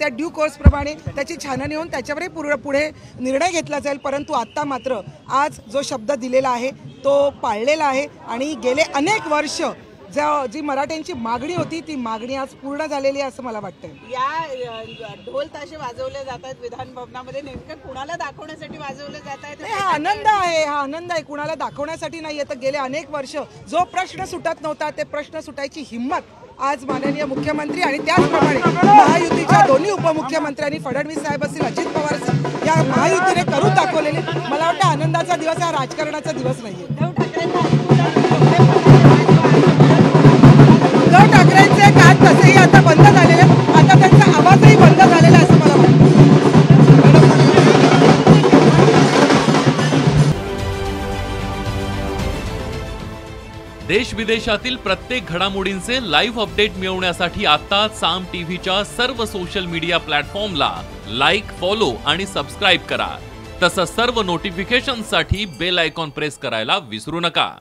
त्या due course प्रमाणे त्याची छाननी होऊन त्याच्यावरही पुढे निर्णय घेतला जाईल। परंतु आता मात्र आज जो शब्द दिलेला आहे तो पाळलेला आहे आणि गेले अनेक वर्ष जी मराठ्यांची मागणी होती ती मागणी आज पूर्ण झालेली आहे असं मला वाटतं। या ढोल ताशे वाजवले जातात विधान भवनामध्ये, नेमकं कुणाला दाखवण्यासाठी वाजवले जात आहेत? हा आनंद आहे, कुणाला दाखवण्यासाठी नाहीये। तर गेले अनेक वर्ष जो प्रश्न सुटत नव्हता ते प्रश्न सुटायची हिंमत आज माननीय मुख्यमंत्री आणि त्याचप्रमाणे महायुतीच्या दोन्ही उपमुख्यमंत्र्यांनी फडणवीस साहेब असतील, अजित पवार असतील, या महायुतीने करून दाखवलेले मला वाटतं आनंदाचा दिवस, हा राजकारणाचा दिवस नाहीये। उद्धव ठाकरेंचे कान तसेही आता बंद झालेले, आता त्यांचा आवाजही बंद झालेला असं मला वाटतं। देश विदेशातील प्रत्येक घडामोडींचे लाईव्ह अपडेट मिळवण्यासाठी आता साम टीव्हीच्या सर्व सोशल मीडिया प्लॅटफॉर्मला लाईक, फॉलो आणि सबस्क्राईब करा। तसंच सर्व नोटिफिकेशनसाठी बेल आयकॉन प्रेस करायला विसरू नका।